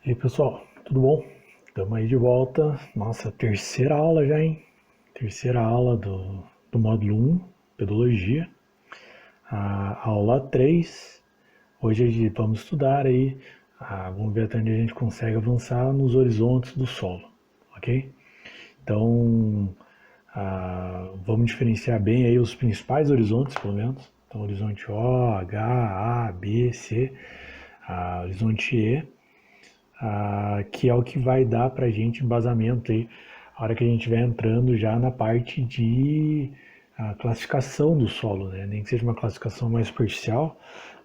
E aí, pessoal, tudo bom? Estamos aí de volta. Nossa, terceira aula já, hein? Terceira aula do módulo 1, Pedologia. A aula 3. Hoje vamos estudar aí, vamos ver até onde a gente consegue avançar nos horizontes do solo, ok? Então, vamos diferenciar bem aí os principais horizontes, pelo menos. Então, horizonte O, H, A, B, C, horizonte E, que é o que vai dar para a gente embasamento aí, a hora que a gente vai entrando já na parte de classificação do solo, né? Nem que seja uma classificação mais superficial,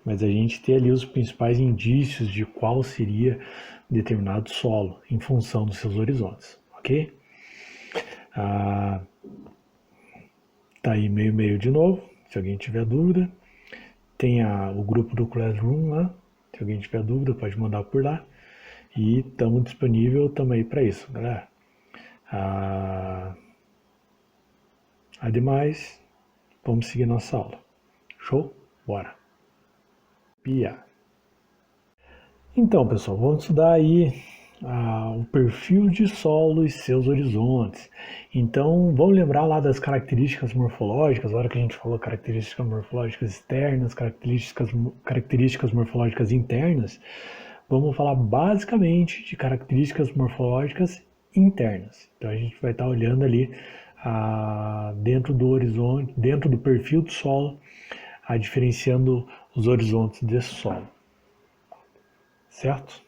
mas a gente ter ali os principais indícios de qual seria determinado solo em função dos seus horizontes, ok? Tá aí meio de novo, se alguém tiver dúvida. Tem o grupo do Classroom lá, se alguém tiver dúvida pode mandar por lá. E estamos disponível também para isso, galera. Ademais, vamos seguir nossa aula. Show? Bora. Pia. Então, pessoal, vamos estudar aí o perfil de solo e seus horizontes. Então, vamos lembrar lá das características morfológicas, a hora que a gente falou características morfológicas externas, características morfológicas internas, vamos falar basicamente de características morfológicas internas. Então, a gente vai estar olhando ali dentro do horizonte, dentro do perfil do solo, diferenciando os horizontes desse solo. Certo?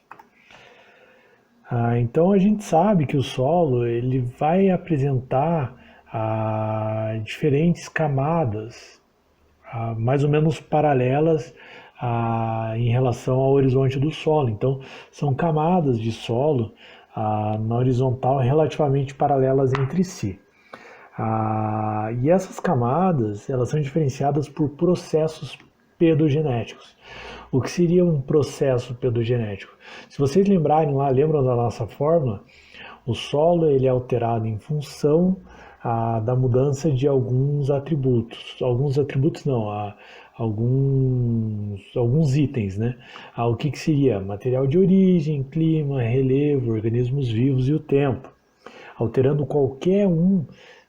Então a gente sabe que o solo ele vai apresentar diferentes camadas, mais ou menos paralelas em relação ao horizonte do solo. Então são camadas de solo na horizontal relativamente paralelas entre si. E essas camadas elas são diferenciadas por processos pedogenéticos. O que seria um processo pedogenético? Se vocês lembrarem lá, lembram da nossa fórmula? O solo ele é alterado em função da mudança de alguns atributos. Alguns atributos não, alguns itens, né? O que seria? Material de origem, clima, relevo, organismos vivos e o tempo. Alterando qualquer um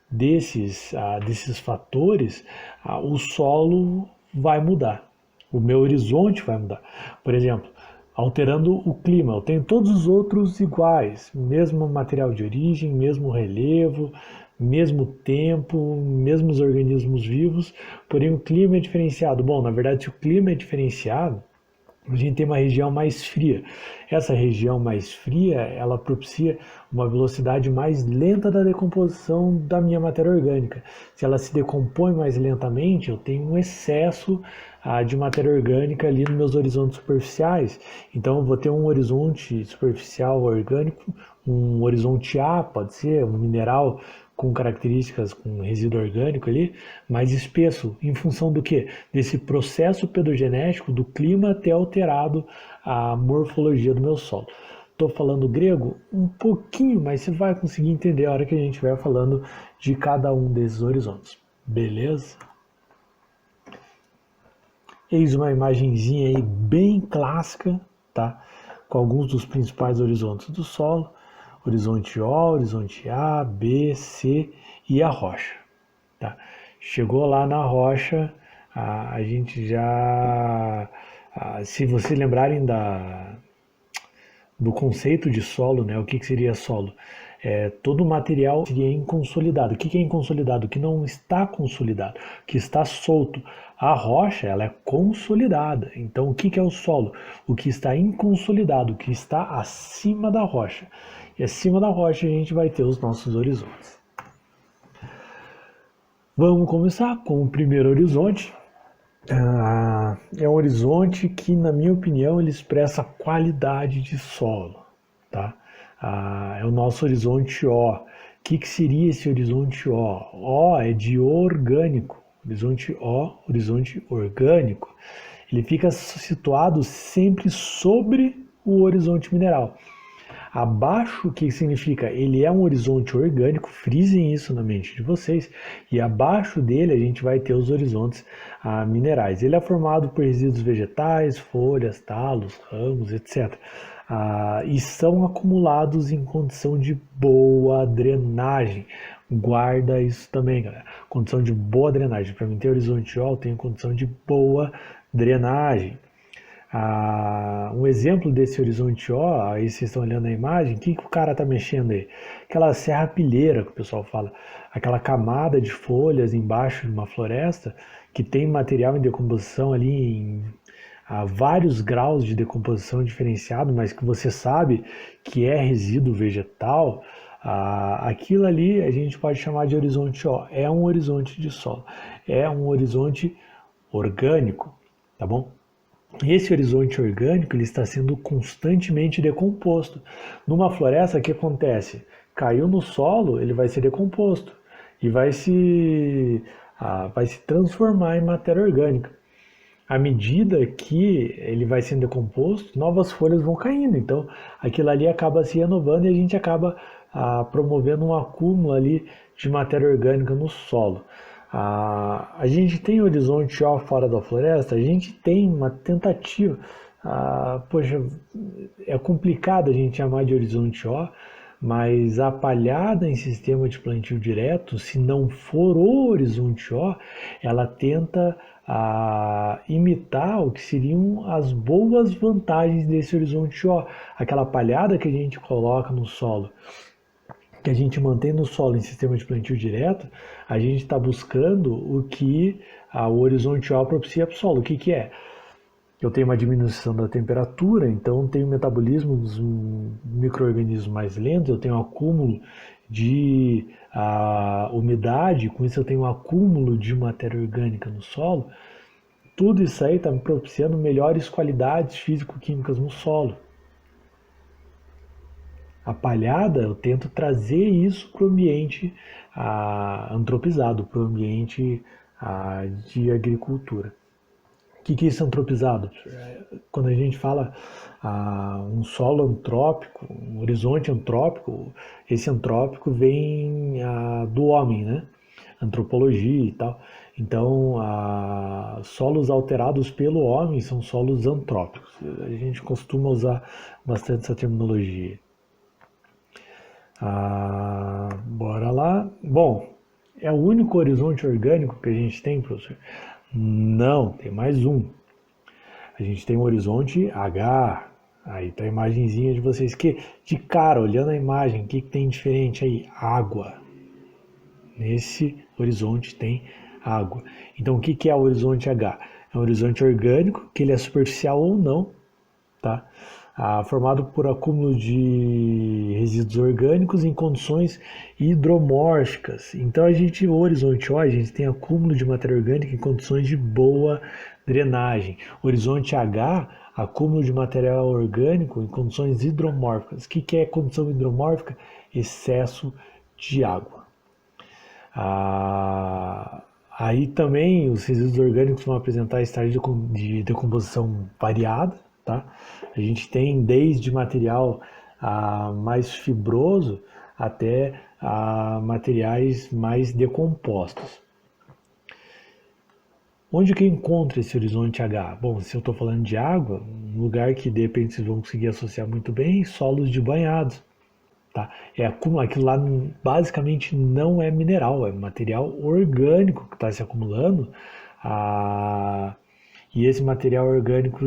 desses fatores, o solo vai mudar. O meu horizonte vai mudar. Por exemplo, alterando o clima, eu tenho todos os outros iguais, mesmo material de origem, mesmo relevo, mesmo tempo, mesmos organismos vivos, porém o clima é diferenciado. Bom, na verdade, se o clima é diferenciado, a gente tem uma região mais fria. Essa região mais fria, ela propicia uma velocidade mais lenta da decomposição da minha matéria orgânica. Se ela se decompõe mais lentamente, eu tenho um excesso de matéria orgânica ali nos meus horizontes superficiais. Então eu vou ter um horizonte superficial orgânico, um horizonte A, pode ser um mineral com características, com resíduo orgânico ali, mais espesso, em função do que? Desse processo pedogenético do clima ter alterado a morfologia do meu solo. Estou falando grego um pouquinho, mas você vai conseguir entender a hora que a gente vai falando de cada um desses horizontes. Beleza? Eis uma imagenzinha aí bem clássica, tá? Com alguns dos principais horizontes do solo. Horizonte O, horizonte A, B, C e a rocha. Tá? Chegou lá na rocha, a gente já... se vocês lembrarem do conceito de solo, né? O que seria solo? Todo o material seria inconsolidado. O que é inconsolidado? O que não está consolidado, o que está solto. A rocha ela é consolidada. Então o que é o solo? O que está inconsolidado, o que está acima da rocha. E acima da rocha a gente vai ter os nossos horizontes. Vamos começar com o primeiro horizonte. É um horizonte que, na minha opinião, ele expressa qualidade de solo. Tá? É o nosso horizonte O. O que seria esse horizonte O? O é de orgânico. Horizonte O, horizonte orgânico. Ele fica situado sempre sobre o horizonte mineral. Abaixo, o que significa? Ele é um horizonte orgânico, frisem isso na mente de vocês, e abaixo dele a gente vai ter os horizontes minerais. Ele é formado por resíduos vegetais, folhas, talos, ramos, etc. e são acumulados em condição de boa drenagem. Guarda isso também, galera. Condição de boa drenagem. Para mim ter horizonte O, eu tenho condição de boa drenagem. Um exemplo desse horizonte O, aí vocês estão olhando a imagem, o que o cara está mexendo aí? Aquela serrapilheira que o pessoal fala, aquela camada de folhas embaixo de uma floresta que tem material em decomposição ali a vários graus de decomposição diferenciado, mas que você sabe que é resíduo vegetal, aquilo ali a gente pode chamar de horizonte O. É um horizonte de solo, é um horizonte orgânico, tá bom? Esse horizonte orgânico ele está sendo constantemente decomposto. Numa floresta, o que acontece? Caiu no solo, ele vai ser decomposto e vai se transformar em matéria orgânica. À medida que ele vai sendo decomposto, novas folhas vão caindo. Então, aquilo ali acaba se renovando e a gente acaba promovendo um acúmulo ali de matéria orgânica no solo. A gente tem horizonte O fora da floresta? A gente tem uma tentativa. Poxa, é complicado a gente chamar de horizonte O, mas a palhada em sistema de plantio direto, se não for o horizonte O, ela tenta imitar o que seriam as boas vantagens desse horizonte O. Aquela palhada que a gente coloca no solo, que a gente mantém no solo em sistema de plantio direto, a gente está buscando o que o horizonte O propicia para o solo. O que é? Eu tenho uma diminuição da temperatura, então tenho o metabolismo dos micro-organismos mais lentos, eu tenho um acúmulo de umidade, com isso eu tenho um acúmulo de matéria orgânica no solo. Tudo isso aí está me propiciando melhores qualidades físico-químicas no solo. A palhada, eu tento trazer isso para o ambiente antropizado, para o ambiente de agricultura. O que é isso antropizado? Quando a gente fala um solo antrópico, um horizonte antrópico, esse antrópico vem do homem, né? Antropologia e tal. Então, solos alterados pelo homem são solos antrópicos. A gente costuma usar bastante essa terminologia. Bora lá. Bom, é o único horizonte orgânico que a gente tem, professor? Não, tem mais um. A gente tem um horizonte H. Aí tá a imagenzinha de vocês. Que de cara, olhando a imagem, o que tem diferente aí? Água. Nesse horizonte tem água. Então o que é o horizonte H? É um horizonte orgânico, que ele é superficial ou não, tá? Formado por acúmulo de resíduos orgânicos em condições hidromórficas. Então o horizonte O, a gente tem acúmulo de matéria orgânica em condições de boa drenagem. Horizonte H, acúmulo de material orgânico em condições hidromórficas. O que é condição hidromórfica? Excesso de água. Aí também os resíduos orgânicos vão apresentar estágio de decomposição variada. Tá? A gente tem desde material mais fibroso até materiais mais decompostos. Onde que eu encontro esse horizonte H? Bom, se eu estou falando de água, um lugar que de repente vocês vão conseguir associar muito bem, solos de banhados. Tá? Aquilo lá basicamente não é mineral, é material orgânico que está se acumulando. E esse material orgânico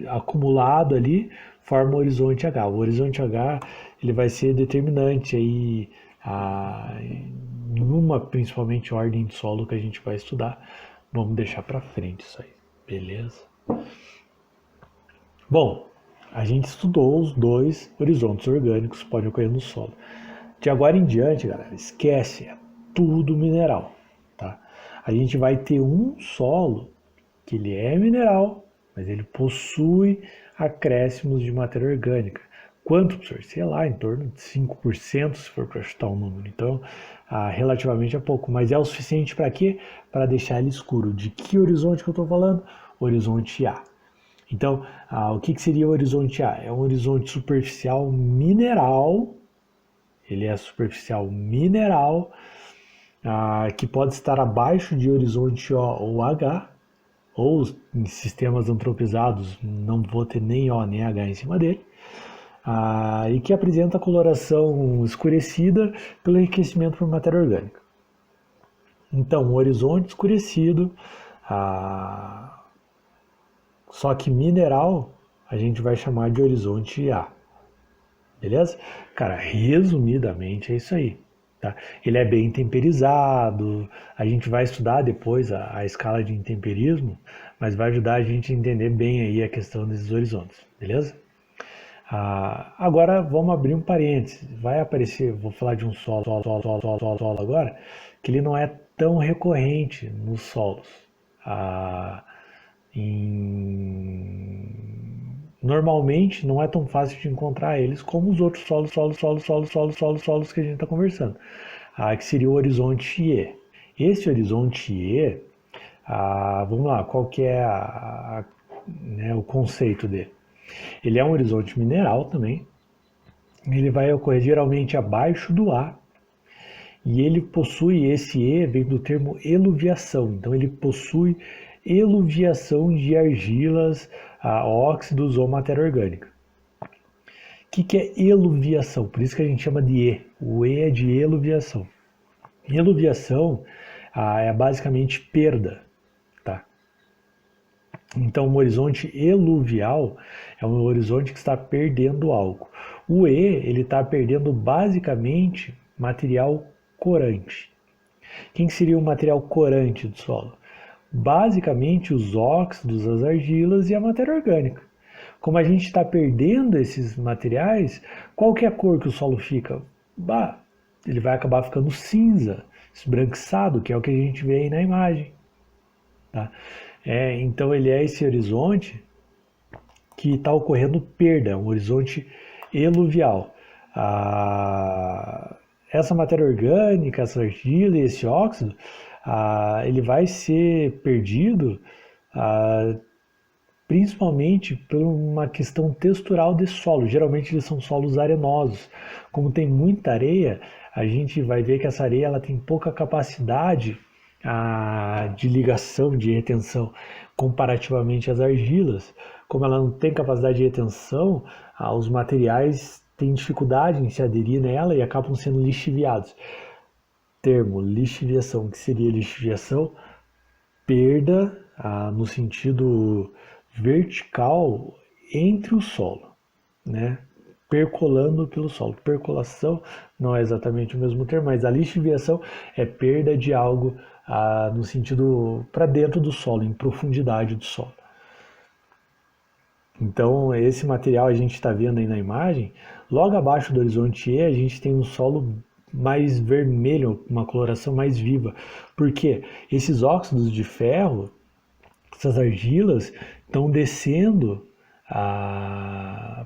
acumulado ali forma o horizonte H. O horizonte H ele vai ser determinante aí, numa principalmente ordem de solo que a gente vai estudar. Vamos deixar para frente isso aí, beleza? Bom, a gente estudou os dois horizontes orgânicos que podem ocorrer no solo. De agora em diante, galera, esquece, é tudo mineral, tá? A gente vai ter um solo que ele é mineral, mas ele possui acréscimos de matéria orgânica. Quanto, professor? Sei lá, em torno de 5%, se for para chutar um número. Então, relativamente é pouco, mas é o suficiente para quê? Para deixar ele escuro. De que horizonte que eu estou falando? Horizonte A. Então, o que seria o horizonte A? É um horizonte superficial mineral, ele é superficial mineral, que pode estar abaixo de horizonte O ou H, ou em sistemas antropizados não vou ter nem O nem H em cima dele. e que apresenta coloração escurecida pelo enriquecimento por matéria orgânica. Então, um horizonte escurecido, só que mineral, a gente vai chamar de horizonte A. Beleza? Cara, resumidamente é isso aí. Tá? Ele é bem temperizado, a gente vai estudar depois a escala de intemperismo, mas vai ajudar a gente a entender bem aí a questão desses horizontes, beleza? Agora vamos abrir um parênteses. Vai aparecer, vou falar de um solo agora, que ele não é tão recorrente nos solos. Normalmente não é tão fácil de encontrar eles como os outros solos que a gente está conversando. Que seria o horizonte E. Esse horizonte E, vamos lá, qual que é o conceito dele? Ele é um horizonte mineral também. Ele vai ocorrer geralmente abaixo do A. E ele possui, esse E vem do termo eluviação. Então ele possui eluviação de argilas, óxidos ou matéria orgânica. O que é eluviação? Por isso que a gente chama de E. O E é de eluviação. Eluviação é basicamente perda. Tá? Então, um horizonte eluvial é um horizonte que está perdendo algo. O E ele está perdendo basicamente material corante. Quem seria o material corante do solo? Basicamente os óxidos, as argilas e a matéria orgânica. Como a gente está perdendo esses materiais, qual que é a cor que o solo fica? Ele vai acabar ficando cinza, esbranquiçado, que é o que a gente vê aí na imagem. Tá? Então ele é esse horizonte que está ocorrendo perda, um horizonte eluvial. Essa matéria orgânica, essa argila e esse óxido, ele vai ser perdido principalmente por uma questão textural desse solo. Geralmente eles são solos arenosos. Como tem muita areia, a gente vai ver que essa areia ela tem pouca capacidade de ligação, de retenção, comparativamente às argilas. Como ela não tem capacidade de retenção, os materiais têm dificuldade em se aderir nela e acabam sendo lixiviados. Termo lixiviação, que seria lixiviação? Perda no sentido vertical entre o solo, né? Percolando pelo solo. Percolação não é exatamente o mesmo termo, mas a lixiviação é perda de algo no sentido para dentro do solo, em profundidade do solo. Então, esse material a gente está vendo aí na imagem, logo abaixo do horizonte E, a gente tem um solo mais vermelho, uma coloração mais viva. Por quê? Esses óxidos de ferro, essas argilas, estão descendo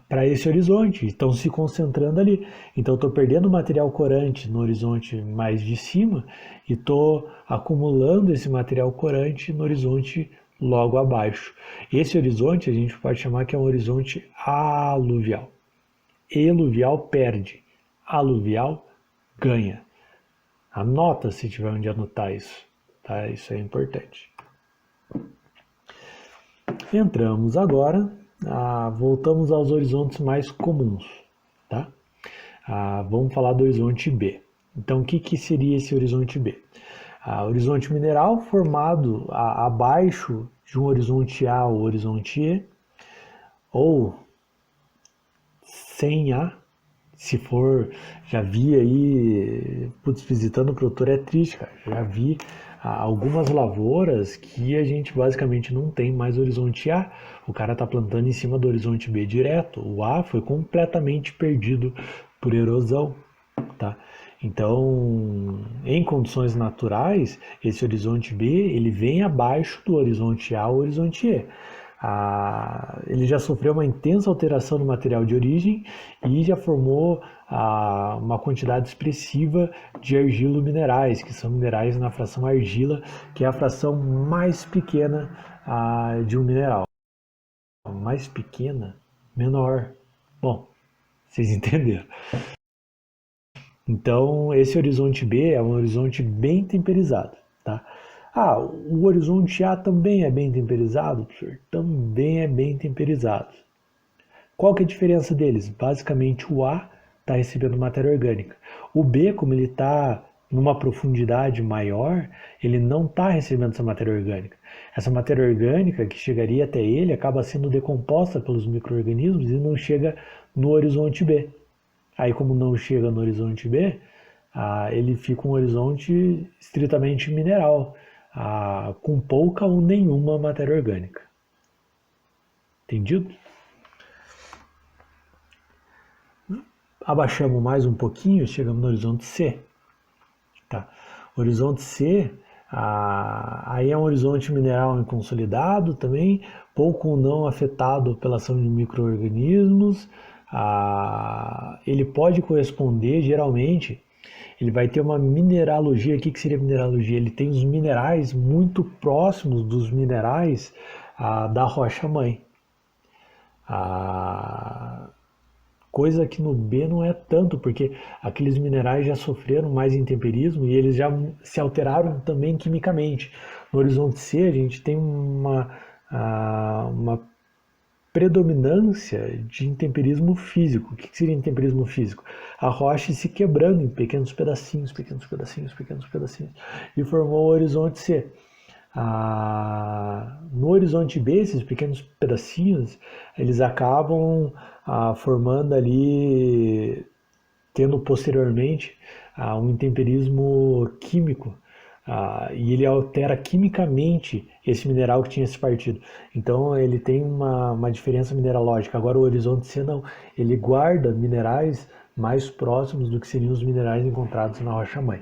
para esse horizonte, estão se concentrando ali. Então, estou perdendo material corante no horizonte mais de cima e estou acumulando esse material corante no horizonte logo abaixo. Esse horizonte a gente pode chamar que é um horizonte aluvial. Eluvial perde, aluvial ganha. Anota se tiver onde anotar isso, tá? Isso é importante. Entramos agora, voltamos aos horizontes mais comuns, tá? Vamos falar do horizonte B. Então, o que seria esse horizonte B? Horizonte mineral formado abaixo de um horizonte A ou horizonte E, ou sem A. Se for, já vi aí, visitando o produtor é triste, cara. Já vi algumas lavouras que a gente basicamente não tem mais horizonte A. O cara tá plantando em cima do horizonte B direto. O A foi completamente perdido por erosão, tá? Então, em condições naturais, esse horizonte B ele vem abaixo do horizonte A ou horizonte E. Ele já sofreu uma intensa alteração no material de origem e já formou uma quantidade expressiva de argilominerais, que são minerais na fração argila, que é a fração mais pequena de um mineral. Mais pequena? Menor. Bom, vocês entenderam. Então, esse horizonte B é um horizonte bem temperizado, tá? O horizonte A também é bem temperizado, professor? Também é bem temperizado. Qual que é a diferença deles? Basicamente o A está recebendo matéria orgânica. O B, como ele está numa profundidade maior, ele não está recebendo essa matéria orgânica. Essa matéria orgânica que chegaria até ele acaba sendo decomposta pelos micro-organismos e não chega no horizonte B. Aí, como não chega no horizonte B, ele fica um horizonte estritamente mineral, com pouca ou nenhuma matéria orgânica. Entendido? Abaixamos mais um pouquinho, chegamos no horizonte C. Tá? Horizonte C, aí é um horizonte mineral consolidado também, pouco ou não afetado pela ação de micro-organismos. Ele pode corresponder, geralmente, ele vai ter uma mineralogia. O que seria mineralogia? Ele tem os minerais muito próximos dos minerais da rocha-mãe. Coisa que no B não é tanto, porque aqueles minerais já sofreram mais intemperismo e eles já se alteraram também quimicamente. No horizonte C a gente tem uma predominância de intemperismo físico. O que seria intemperismo físico? A rocha se quebrando em pequenos pedacinhos, pequenos pedacinhos, pequenos pedacinhos, e formou o horizonte C. No horizonte B, esses pequenos pedacinhos, eles acabam formando ali, tendo posteriormente um intemperismo químico, e ele altera quimicamente esse mineral que tinha se partido. Então ele tem uma diferença mineralógica. Agora o horizonte C não, ele guarda minerais mais próximos do que seriam os minerais encontrados na rocha-mãe.